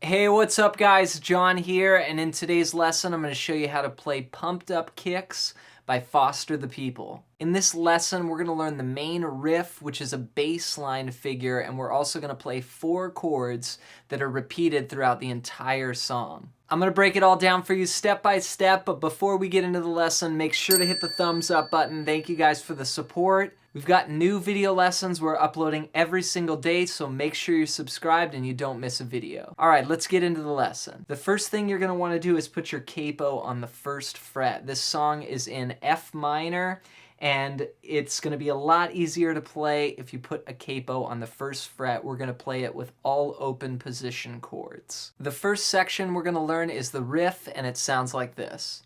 Hey, what's up guys? John here, and in today's lesson I'm going to show you how to play Pumped Up Kicks by Foster the People. In this lesson we're going to learn the main riff, which is a bass line figure, and we're also going to play 4 chords that are repeated throughout the entire song. I'm going to break it all down for you step by step, but before we get into the lesson, make sure to hit the thumbs up button. Thank you guys for the support. We've got new video lessons we're uploading every single day, so make sure you're subscribed and you don't miss a video. All right, let's get into the lesson. The first thing you're going to want to do is put your capo on the 1st fret. This song is in F minor, and it's going to be a lot easier to play if you put a capo on the 1st fret. We're going to play it with all open position chords. The first section we're going to learn is the riff, and it sounds like this.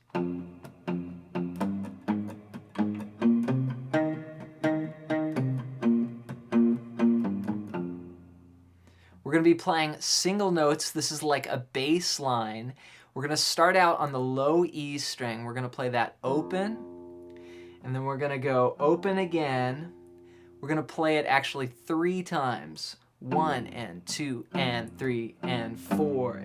We're going to be playing single notes. This is like a bass line. We're going to start out on the low E string. We're going to play that open, and then we're going to go open again. We're going to play it actually 3 times. 1 and 2 and 3 and 4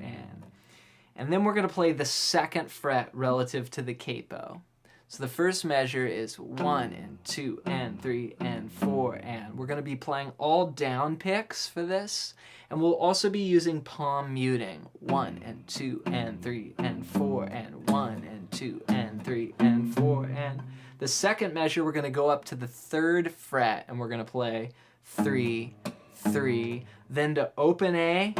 and then we're going to play the 2nd fret relative to the capo. So the first measure is 1 and 2 and 3 and 4 and. We're going to be playing all down picks for this, and we'll also be using palm muting. 1 and 2 and 3 and 4 and 1 and 2 and 3 and 4 and. The second measure we're going to go up to the 3rd fret, and we're going to play 3, 3, then to open A,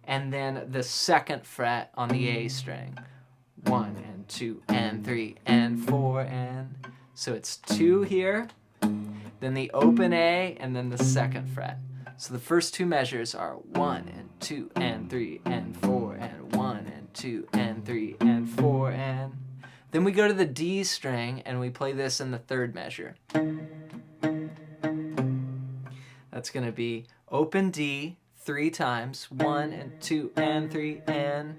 and then the 2nd fret on the A string. 1 and 2 and 3 and 4 and. So it's 2 here, then the open A, and then the 2nd fret. So the first 2 measures are 1 and 2 and 3 and 4 and 1 and 2 and 3 and 4 and. Then we go to the D string and we play this in the 3rd measure. That's going to be open D 3 times, 1 and 2 and 3 and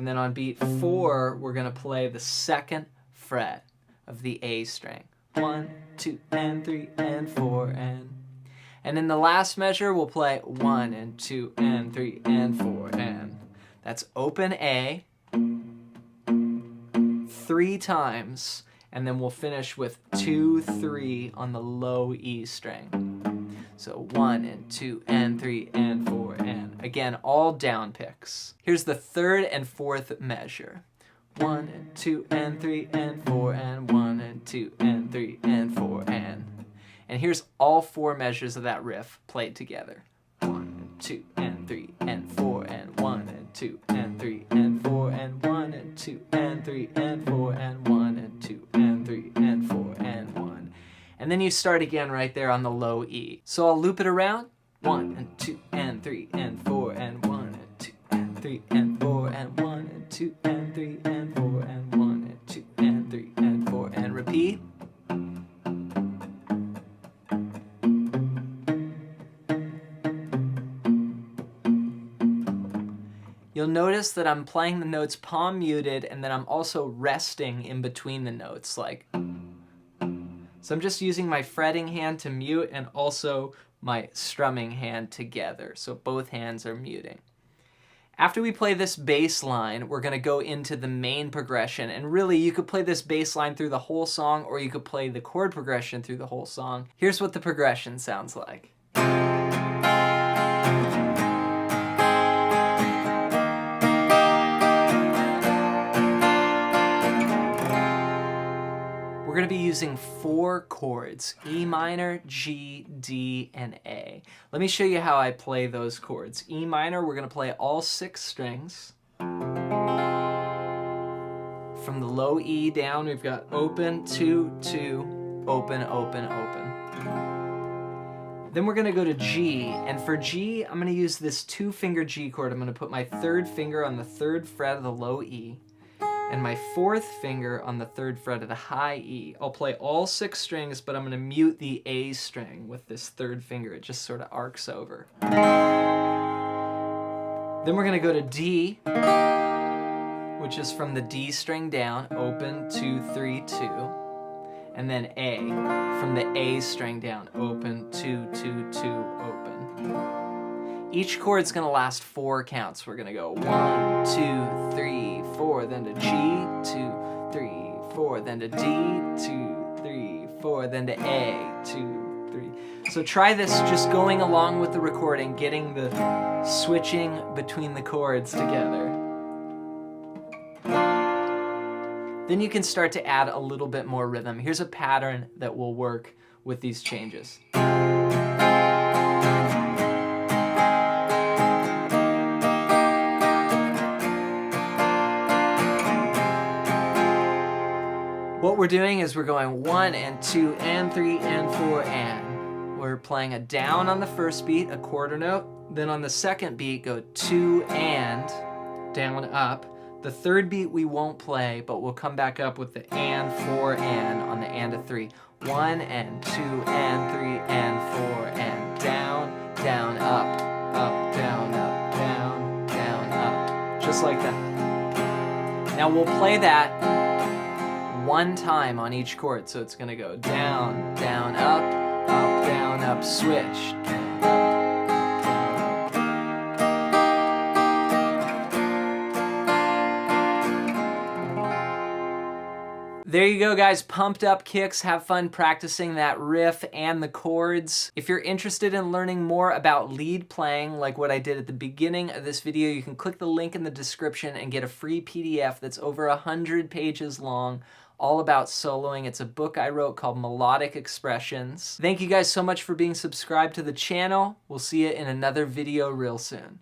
then on beat 4 we're going to play the 2nd fret of the A string. 1, 2 and 3 and 4 and in the last measure we'll play 1 and 2 and 3 and 4 and. That's open A 3 times, and then we'll finish with 2, 3 on the low E string. So 1 and 2 and 3 and 4 and. Again, all down picks. Here's the 3rd and 4th measure. 1 and 2 and 3 and 4 and 1 and 2 and 3 and 4 and. And here's all 4 measures of that riff played together. 1 and 2 and 3 and 4 and 1 and 2 and 3 and 4 and 1 and 2 and 3 and 4 and 1 and 2 and 3 and 4 and 1. And then you start again right there on the low E. So I'll loop it around. 1 and 2 and 3 and 4 and 1 and 2 and 3 and 4 and 1 and 2 and 3 and 4 and 1 and 2 and 3 and 4 and repeat. You'll notice that I'm playing the notes palm muted, and then I'm also resting in between the notes, like. So I'm just using my fretting hand to mute and also my strumming hand together, so both hands are muting. After we play this bass line, we're going to go into the main progression, and really you could play this bass line through the whole song, or you could play the chord progression through the whole song. Here's what the progression sounds like. We're going to be using 4 chords: E minor, G, D, and A. Let me show you how I play those chords. E minor, we're going to play all 6 strings. From the low E down, we've got open, 2, 2, open, open, open. Then we're going to go to G, and for G, I'm going to use this 2-finger G chord. I'm going to put my 3rd finger on the 3rd fret of the low E, and my 4th finger on the 3rd fret of the high E. I'll play all 6 strings, but I'm going to mute the A string with this 3rd finger. It just sort of arcs over. Then we're going to go to D, which is from the D string down, open, 2, 3, 2. And then A, from the A string down, open, 2, 2, 2, open. Each chord's gonna last 4 counts. We're gonna go 1, 2, 3, 4, then to G, 2, 3, 4, then to D, 2, 3, 4, then to A, 2, 3. So try this just going along with the recording, getting the switching between the chords together. Then you can start to add a little bit more rhythm. Here's a pattern that will work with these changes. What we're doing is we're going 1 and 2 and 3 and 4 and. We're playing a down on the first beat, a quarter note. Then on the second beat, go 2 and, down, up. The third beat we won't play, but we'll come back up with the and, 4 and on the and of 3. 1 and 2 and 3 and 4 and down, down, up, up, down, up, down, down, up. Just like that. Now we'll play that one time on each chord. So it's gonna go down, down, up, up, down, up, switch. Down, up, down. There you go, guys. Pumped up kicks. Have fun practicing that riff and the chords. If you're interested in learning more about lead playing, like what I did at the beginning of this video, you can click the link in the description and get a free PDF that's over 100 pages long, all about soloing. It's a book I wrote called Melodic Expressions. Thank you guys so much for being subscribed to the channel. We'll see you in another video real soon.